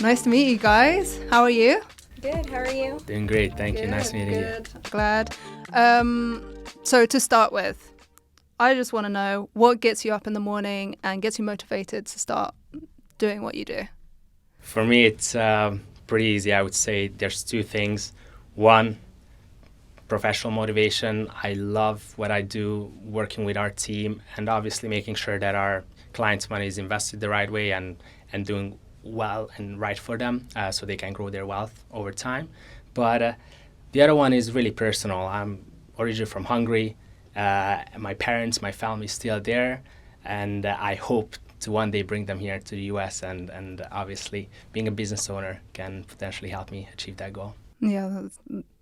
Nice to meet you guys. How are you? Good, how are you? Doing great, thank you. Nice meeting you. Glad. So to start with, I just want to know what gets you up in the morning and gets you motivated to start doing what you do. For me, it's pretty easy. I would say there's two things. One, professional motivation. I love what I do, working with our team, and obviously making sure that our clients' money is invested the right way and doing well and right for them so they can grow their wealth over time. But the other one is really personal. I'm originally from Hungary. My parents, my family is still there, and I hope to one day bring them here to the US, and obviously being a business owner can potentially help me achieve that goal. Yeah,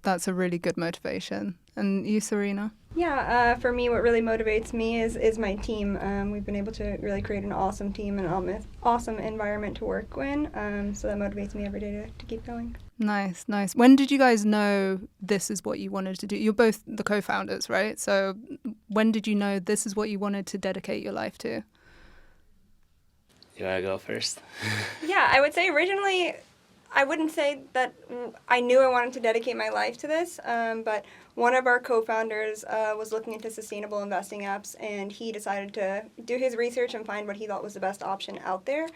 that's a really good motivation. And you, Serena? Yeah, for me, what really motivates me is my team. We've been able to really create an awesome team and an awesome environment to work in. So that motivates me every day to keep going. Nice. When did you guys know this is what you wanted to do? You're both the co-founders, right? So when did you know this is what you wanted to dedicate your life to? You want to go first? Yeah, I would say originally, I wouldn't say that I knew I wanted to dedicate my life to this, but one of our co-founders was looking into sustainable investing apps, and he decided to do his research and find what he thought was the best option out there.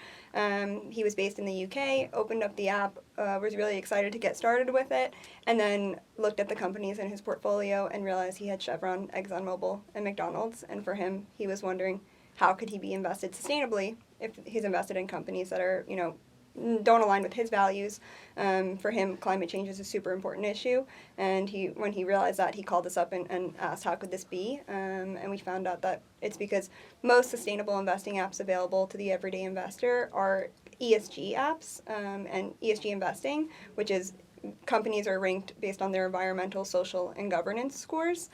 He was based in the UK, opened up the app, was really excited to get started with it, and then looked at the companies in his portfolio and realized he had Chevron, ExxonMobil, and McDonald's, and for him, he was wondering how could he be invested sustainably if he's invested in companies that are, don't align with his values. For him, climate change is a super important issue, and when he realized that, he called us up and asked how could this be, and we found out that it's because most sustainable investing apps available to the everyday investor are ESG apps, and ESG investing, which is companies are ranked based on their environmental, social, and governance scores.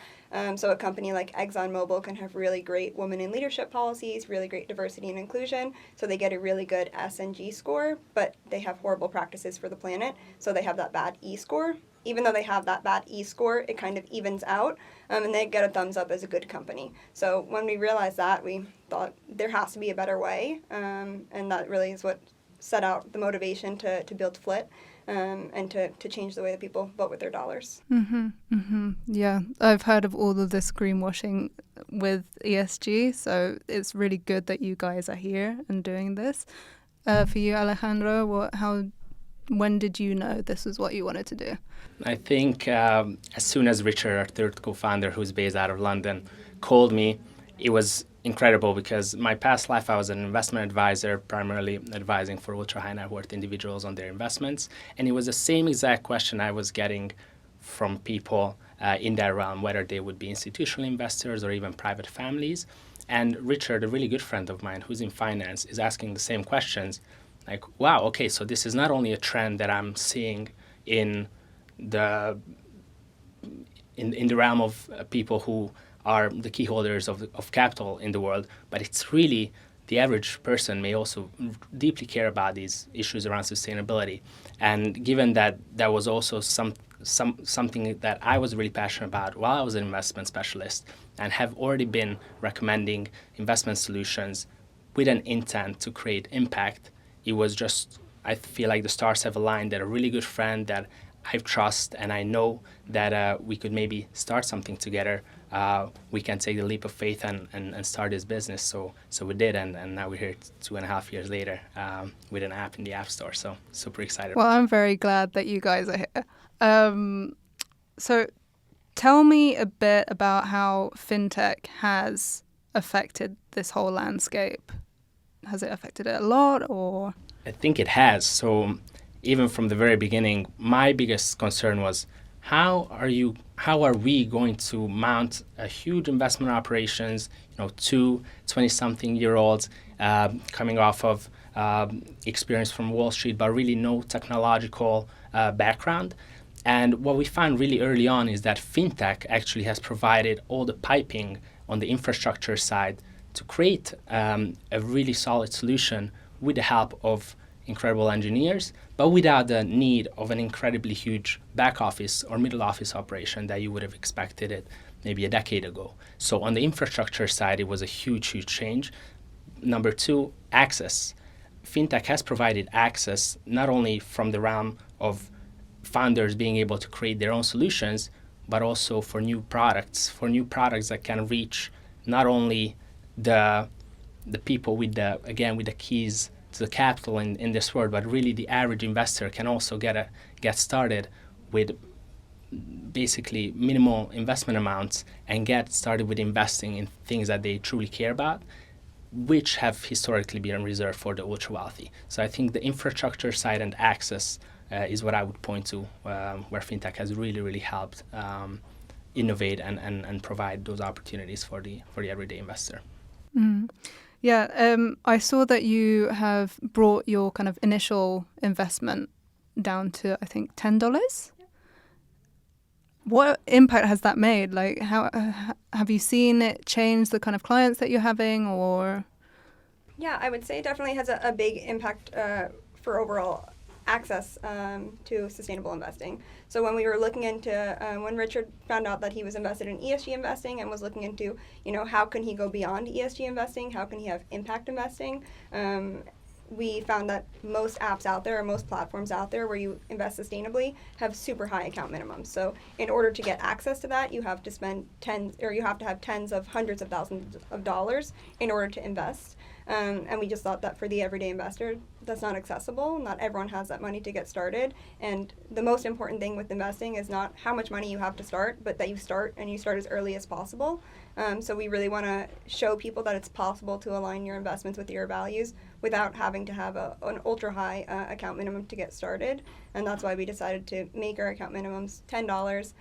So a company like ExxonMobil can have really great women in leadership policies, really great diversity and inclusion, so they get a really good S&G score, but they have horrible practices for the planet, so they have that bad E score. Even though they have that bad E score, it kind of evens out, and they get a thumbs up as a good company. So when we realized that, we thought there has to be a better way, and that really is what set out the motivation to build FLIT. And to change the way that people vote with their dollars. Yeah, I've heard of all of this greenwashing with ESG, so it's really good that you guys are here and doing this. For you, Alejandro, when did you know this is what you wanted to do? I think as soon as Richard, our third co-founder, who's based out of London, called me, it was incredible because my past life I was an investment advisor, primarily advising for ultra high net worth individuals on their investments, and it was the same exact question I was getting from people in that realm, whether they would be institutional investors or even private families. And Richard, a really good friend of mine who's in finance, is asking the same questions. Like, wow, okay, so this is not only a trend that I'm seeing in the realm of people who are the key holders of capital in the world, but it's really the average person may also deeply care about these issues around sustainability. And given that that was also something that I was really passionate about while I was an investment specialist and have already been recommending investment solutions with an intent to create impact, it was just, I feel like the stars have aligned, that a really good friend that I trust and I know that we could maybe start something together. We can take the leap of faith and start this business. So we did, and now we're here 2.5 years later with an app in the App Store. So super excited. Well, I'm very glad that you guys are here. So tell me a bit about how fintech has affected this whole landscape. Has it affected it a lot, or? I think it has. So even from the very beginning, my biggest concern was how are we going to mount a huge investment operations, two 20-something-year-olds coming off of experience from Wall Street, but really no technological background. And what we found really early on is that fintech actually has provided all the piping on the infrastructure side to create a really solid solution with the help of incredible engineers, but without the need of an incredibly huge back office or middle office operation that you would have expected it maybe a decade ago. So on the infrastructure side, it was a huge change. Number two, access. fintech has provided access not only from the realm of founders being able to create their own solutions, but also for new products that can reach not only the people with the keys to the capital in this world, but really the average investor can also get started with basically minimal investment amounts and get started with investing in things that they truly care about, which have historically been reserved for the ultra wealthy. So I think the infrastructure side and access is what I would point to, where fintech has really, really helped innovate and provide those opportunities for the everyday investor. Mm. Yeah, I saw that you have brought your kind of initial investment down to, I think, $10. What impact has that made? Like, how have you seen it change the kind of clients that you're having, or? Yeah, I would say it definitely has a big impact for overall access to sustainable investing. So when we were looking into, when Richard found out that he was invested in ESG investing and was looking into, how can he go beyond ESG investing? How can he have impact investing? We found that most apps out there or most platforms out there where you invest sustainably have super high account minimums. So in order to get access to that, you have to spend you have to have tens of hundreds of thousands of dollars in order to invest. And we just thought that for the everyday investor, that's not accessible. Not everyone has that money to get started. And the most important thing with investing is not how much money you have to start, but that you start as early as possible. So we really want to show people that it's possible to align your investments with your values without having to have an ultra high account minimum to get started. And that's why we decided to make our account minimums $10.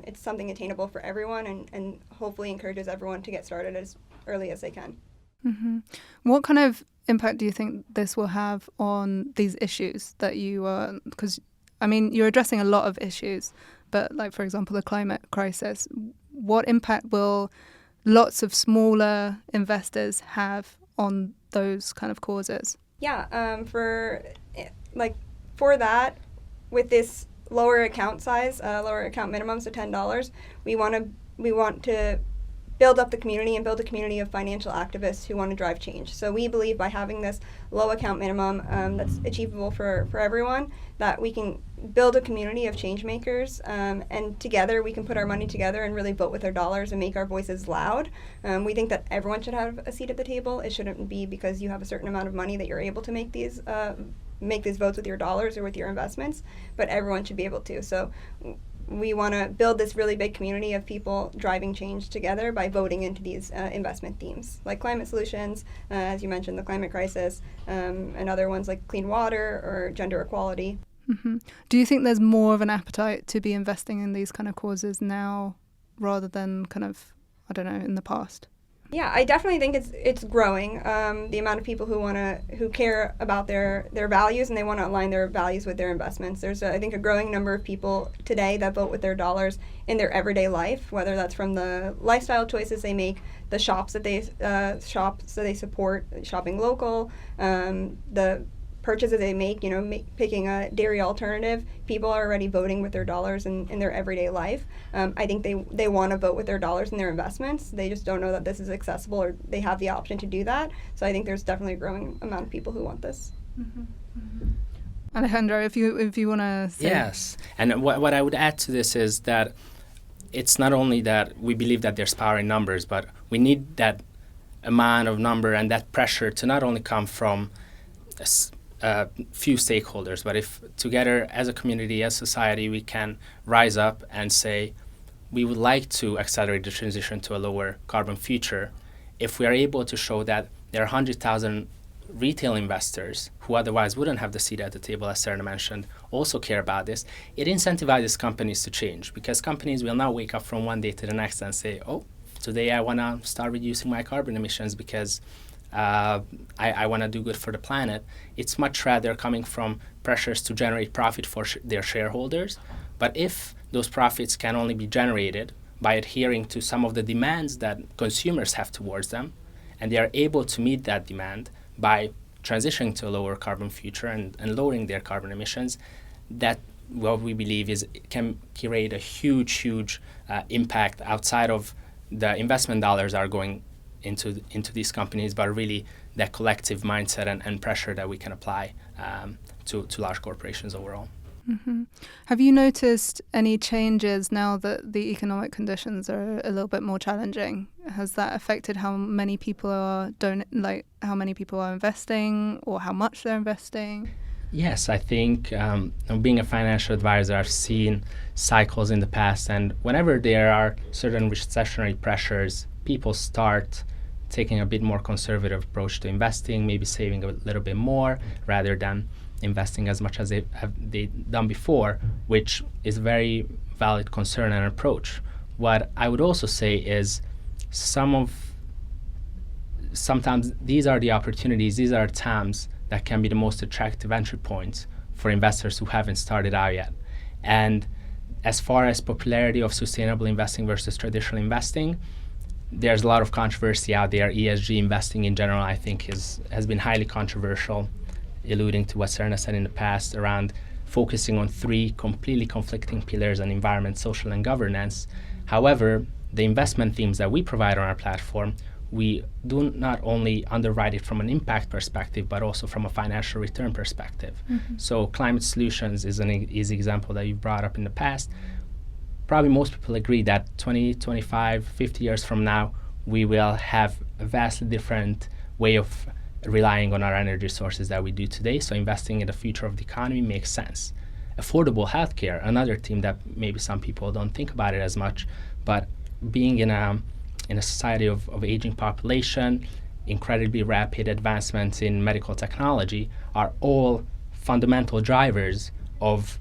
It's something attainable for everyone and hopefully encourages everyone to get started as early as they can. Mm-hmm. What kind of impact do you think this will have on these issues that you are, because, I mean, you're addressing a lot of issues, but like, for example, the climate crisis, what impact will lots of smaller investors have on those kind of causes? Yeah, for that, with this lower account size, lower account minimums of $10, we want to build up the community and build a community of financial activists who want to drive change. So we believe by having this low account minimum that's achievable for everyone, that we can build a community of change makers, and together we can put our money together and really vote with our dollars and make our voices loud. We think that everyone should have a seat at the table. It shouldn't be because you have a certain amount of money that you're able to make these votes with your dollars or with your investments, but everyone should be able to. So we want to build this really big community of people driving change together by voting into these investment themes, like climate solutions, as you mentioned, the climate crisis, and other ones like clean water or gender equality. Mm-hmm. Do you think there's more of an appetite to be investing in these kind of causes now rather than kind of, I don't know, in the past? Yeah, I definitely think it's growing. The amount of people who care about their values and they want to align their values with their investments. There's I think a growing number of people today that vote with their dollars in their everyday life, whether that's from the lifestyle choices they make, the shops that they support, shopping local, the purchases they make, picking a dairy alternative. People are already voting with their dollars in their everyday life. I think they want to vote with their dollars in their investments. They just don't know that this is accessible or they have the option to do that. So I think there's definitely a growing amount of people who want this. Mm-hmm. Mm-hmm. Alejandro, if you want to say. Yes, and what I would add to this is that it's not only that we believe that there's power in numbers, but we need that amount of number and that pressure to not only come from few stakeholders, but if together as a community, as society, we can rise up and say we would like to accelerate the transition to a lower carbon future. If we are able to show that there are 100,000 retail investors who otherwise wouldn't have the seat at the table, as Serena mentioned, also care about this, it incentivizes companies to change, because companies will now wake up from one day to the next and say, oh, today I want to start reducing my carbon emissions because I want to do good for the planet. It's much rather coming from pressures to generate profit for their shareholders. But if those profits can only be generated by adhering to some of the demands that consumers have towards them, and they are able to meet that demand by transitioning to a lower carbon future and lowering their carbon emissions, that what we believe is can create a huge impact outside of the investment dollars are going into these companies, but really that collective mindset and pressure that we can apply to large corporations overall. Mm-hmm. Have you noticed any changes now that the economic conditions are a little bit more challenging? Has that affected how many people are how many people are investing or how much they're investing? Yes, I think being a financial advisor, I've seen cycles in the past, and whenever there are certain recessionary pressures, people start taking a bit more conservative approach to investing, maybe saving a little bit more rather than investing as much as they've done before, which is a very valid concern and approach. What I would also say is sometimes these are the opportunities, these are times that can be the most attractive entry points for investors who haven't started out yet. And as far as popularity of sustainable investing versus traditional investing, there's a lot of controversy out there. ESG investing in general, I think, has been highly controversial, alluding to what Serena said in the past around focusing on 3 completely conflicting pillars on environment, social, and governance. However, the investment themes that we provide on our platform, we do not only underwrite it from an impact perspective, but also from a financial return perspective. Mm-hmm. So climate solutions is an easy example that you brought up in the past. Probably most people agree that 20, 25, 50 years from now, we will have a vastly different way of relying on our energy sources that we do today. So investing in the future of the economy makes sense. Affordable healthcare, another theme that maybe some people don't think about it as much, but being in a society of aging population, incredibly rapid advancements in medical technology are all fundamental drivers of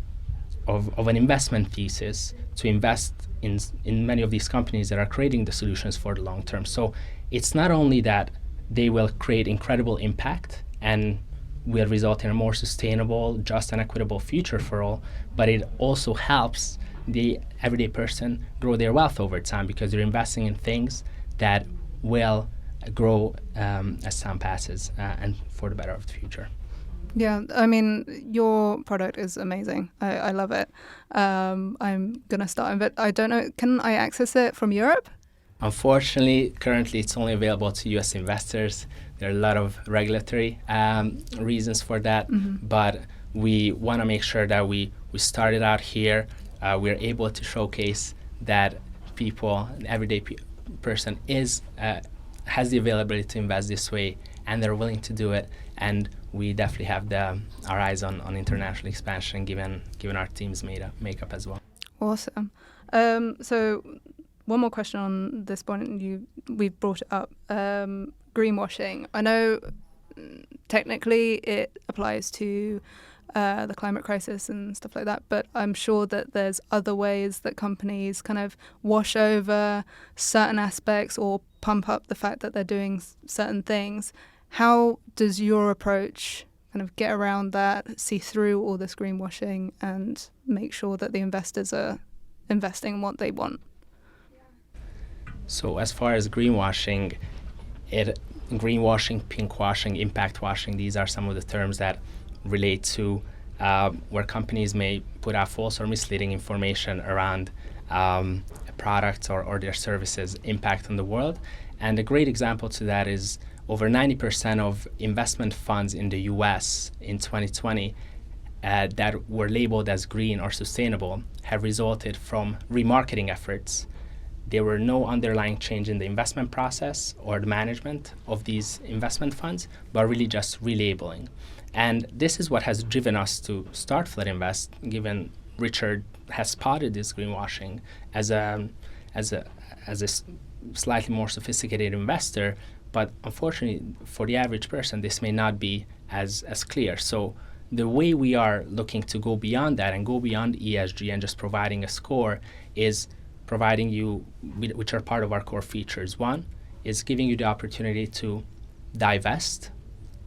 an investment thesis to invest in many of these companies that are creating the solutions for the long term. So it's not only that they will create incredible impact and will result in a more sustainable, just, and equitable future for all, but it also helps the everyday person grow their wealth over time because they're investing in things that will grow as time passes and for the better of the future. Yeah, I mean, your product is amazing. I love it. I'm going to start it. I don't know, can I access it from Europe? Unfortunately, currently it's only available to US investors. There are a lot of regulatory reasons for that, mm-hmm. but we want to make sure that we started out here. We're able to showcase that people, the everyday person has the availability to invest this way, and they're willing to do it. And we definitely have our eyes on international expansion, given our team's makeup as well. Awesome. So one more question on this point. We've brought it up. Greenwashing. I know technically it applies to the climate crisis and stuff like that, but I'm sure that there's other ways that companies kind of wash over certain aspects or pump up the fact that they're doing certain things. How does your approach kind of get around that, see through all this greenwashing and make sure that the investors are investing in what they want? So as far as greenwashing, pinkwashing, impact washing, these are some of the terms that relate to where companies may put out false or misleading information around a product or their services' impact on the world. And a great example to that is over 90% of investment funds in the US in 2020 that were labeled as green or sustainable have resulted from remarketing efforts. There were no underlying change in the investment process or the management of these investment funds, but really just relabeling. And this is what has driven us to start FLIT Invest, given Richard has spotted this greenwashing as a slightly more sophisticated investor. But unfortunately, for the average person, this may not be as clear. So the way we are looking to go beyond that and go beyond ESG and just providing a score is providing you, which are part of our core features. One is giving you the opportunity to divest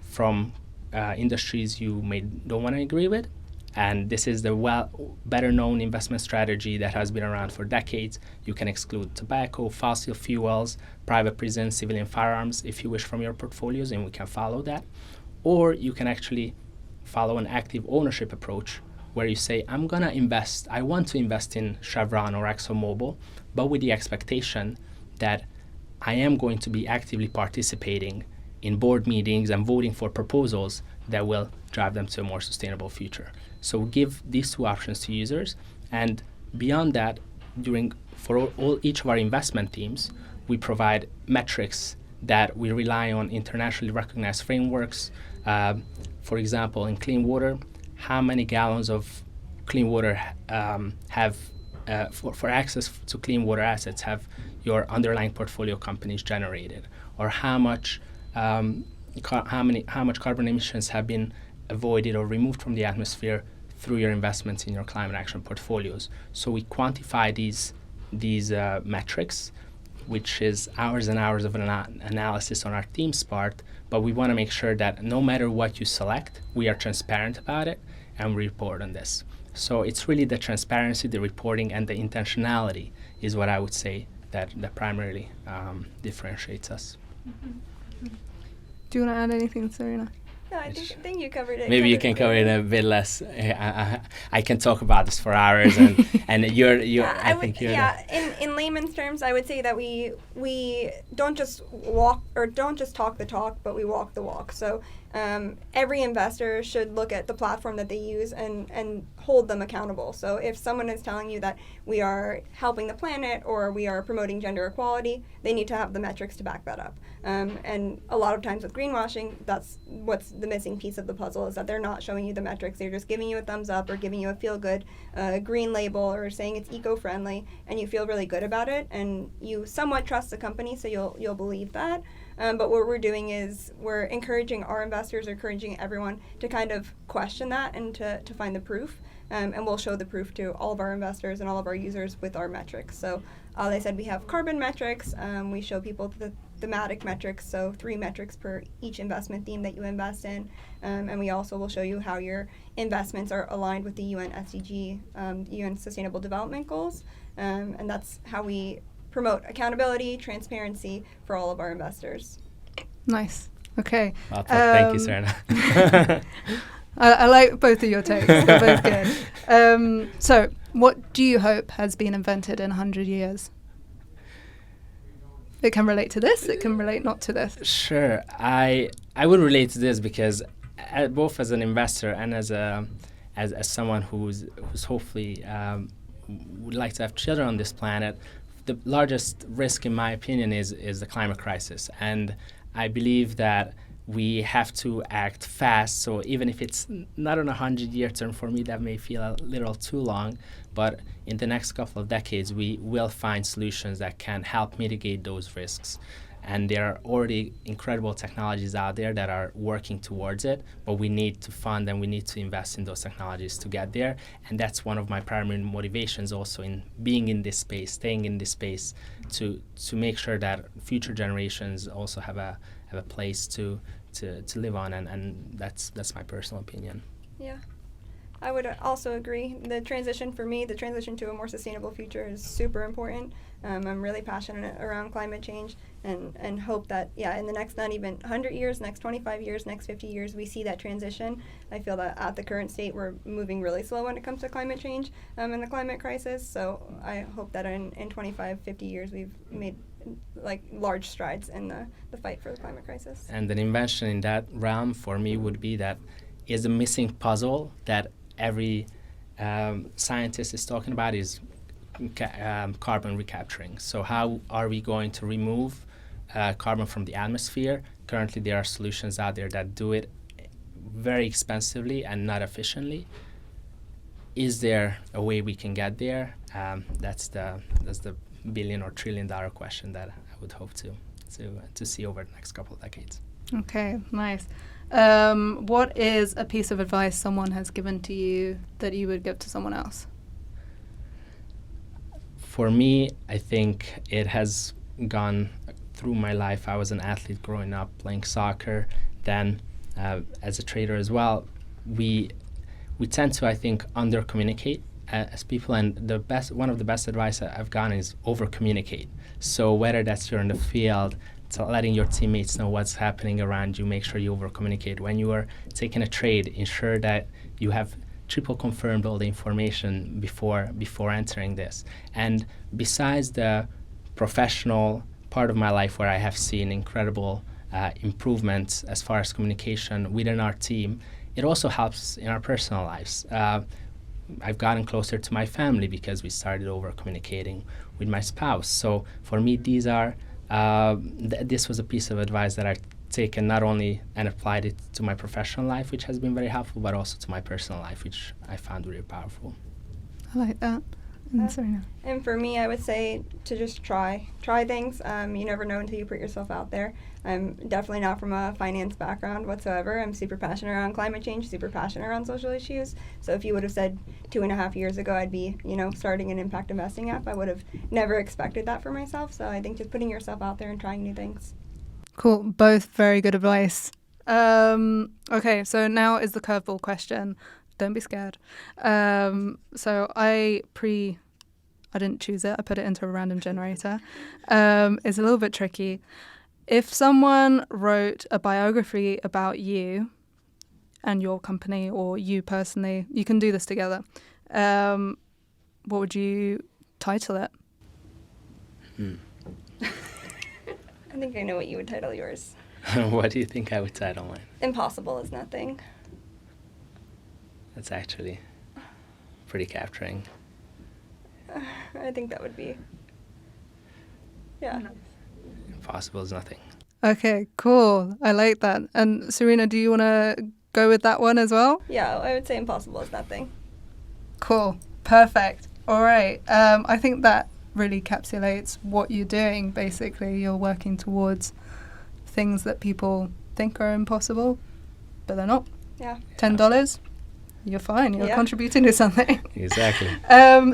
from industries you don't want to agree with. And this is the better known investment strategy that has been around for decades. You can exclude tobacco, fossil fuels, private prisons, civilian firearms, if you wish, from your portfolios, and we can follow that. Or you can actually follow an active ownership approach where you say, I want to invest in Chevron or ExxonMobil, but with the expectation that I am going to be actively participating in board meetings and voting for proposals that will drive them to a more sustainable future. So we give these two options to users, and beyond that, for each of our investment teams, we provide metrics that we rely on internationally recognized frameworks. For example, in clean water, how many gallons of clean water for access to clean water assets have your underlying portfolio companies generated, or how much carbon emissions have been avoided or removed from the atmosphere through your investments in your climate action portfolios. So we quantify these metrics, which is hours and hours of analysis on our team's part, but we want to make sure that no matter what you select, we are transparent about it and we report on this. So it's really the transparency, the reporting, and the intentionality is what I would say that primarily differentiates us. Do you want to add anything, Serena? No, I think you covered it. Maybe you can cover it a bit less. I can talk about this for hours, and you're. In layman's terms, I would say that we don't just talk the talk, but we walk the walk. So every investor should look at the platform that they use and hold them accountable. So if someone is telling you that we are helping the planet or we are promoting gender equality, they need to have the metrics to back that up. And a lot of times with greenwashing, that's what's the missing piece of the puzzle, is that they're not showing you the metrics. They're just giving you a thumbs up or giving you a feel-good green label or saying it's eco-friendly, and you feel really good about it, and you somewhat trust the company, so you'll believe that. But what we're doing is we're encouraging our investors, encouraging everyone to kind of question that and to find the proof. And we'll show the proof to all of our investors and all of our users with our metrics. So they said we have carbon metrics. We show people the thematic metrics, so 3 metrics per each investment theme that you invest in. And we also will show you how your investments are aligned with the UN SDG, UN Sustainable Development Goals. And that's how we promote accountability, transparency for all of our investors. Nice. Okay. Well, thank you, Serena. I like both of your takes. They're both good. So, what do you hope has been invented in 100 years? It can relate to this. It can relate not to this. Sure. I would relate to this because both as an investor and as someone who's hopefully would like to have children on this planet, the largest risk, in my opinion, is the climate crisis. And I believe that we have to act fast. So even if it's not on a 100-year term, for me that may feel a little too long, but in the next couple of decades we will find solutions that can help mitigate those risks. And there are already incredible technologies out there that are working towards it, but we need to fund and we need to invest in those technologies to get there. And that's one of my primary motivations also in being in this space, staying in this space, to make sure that future generations also have a place to live on, and that's my personal opinion. Yeah, I would also agree. The transition to a more sustainable future is super important. I'm really passionate around climate change and hope that, in the next not even 100 years, next 25 years, next 50 years, we see that transition. I feel that at the current state, we're moving really slow when it comes to climate change and the climate crisis. So I hope that in 25, 50 years, we've made large strides in the fight for the climate crisis. And an invention in that realm for me would be that is the missing puzzle that every scientist is talking about is carbon recapturing. So how are we going to remove carbon from the atmosphere? Currently there are solutions out there that do it very expensively and not efficiently. Is there a way we can get there? That's the billion or trillion dollar question that I would hope to see over the next couple of decades. Okay, nice. What is a piece of advice someone has given to you that you would give to someone else? For me, I think it has gone through my life. I was an athlete growing up, playing soccer. Then, as a trader as well, we tend to, I think, under-communicate as people, and one of the best advice I've gotten is over-communicate. So whether that's you're in the field, letting your teammates know what's happening around you, make sure you over-communicate. When you are taking a trade, ensure that you have triple confirmed all the information before entering this. And besides the professional part of my life where I have seen incredible improvements as far as communication within our team, it also helps in our personal lives. I've gotten closer to my family because we started over communicating with my spouse. So for me, these are this was a piece of advice that I've taken not only and applied it to my professional life, which has been very helpful, but also to my personal life, which I found really powerful. I like that. And Serena? And for me, I would say to just try things. You never know until you put yourself out there. I'm definitely not from a finance background whatsoever. I'm super passionate around climate change, super passionate around social issues. So if you would have said 2.5 years ago I'd be, starting an impact investing app, I would have never expected that for myself. So I think just putting yourself out there and trying new things. Cool. Both very good advice. Okay, so now is the curveball question. Don't be scared. So I didn't choose it. I put it into a random generator. It's a little bit tricky. If someone wrote a biography about you and your company or you personally, you can do this together. What would you title it? I think I know what you would title yours. What do you think I would title mine? Impossible is nothing. That's actually pretty capturing. I think that would be, yeah. Impossible is nothing. Okay, cool. I like that. And Serena, do you want to go with that one as well? Yeah, I would say impossible is nothing. Cool. Perfect. All right. I think that really encapsulates what you're doing, basically. You're working towards things that people think are impossible, but they're not. Yeah. $10, you're fine. You're Yeah. contributing to something. Exactly.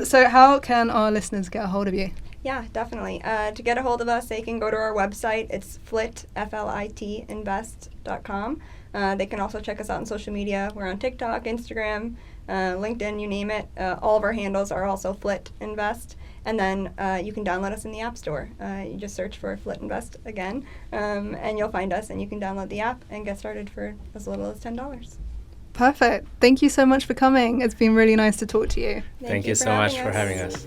So how can our listeners get a hold of you? Yeah, definitely. To get a hold of us, they can go to our website. It's FLIT, FLIT Invest.com. They can also check us out on social media. We're on TikTok, Instagram, LinkedIn, you name it. All of our handles are also FLIT Invest. And then you can download us in the App Store. You just search for FLIT Invest again, and you'll find us, and you can download the app and get started for as little as $10. Perfect. Thank you so much for coming. It's been really nice to talk to you. Thank you so much for having us.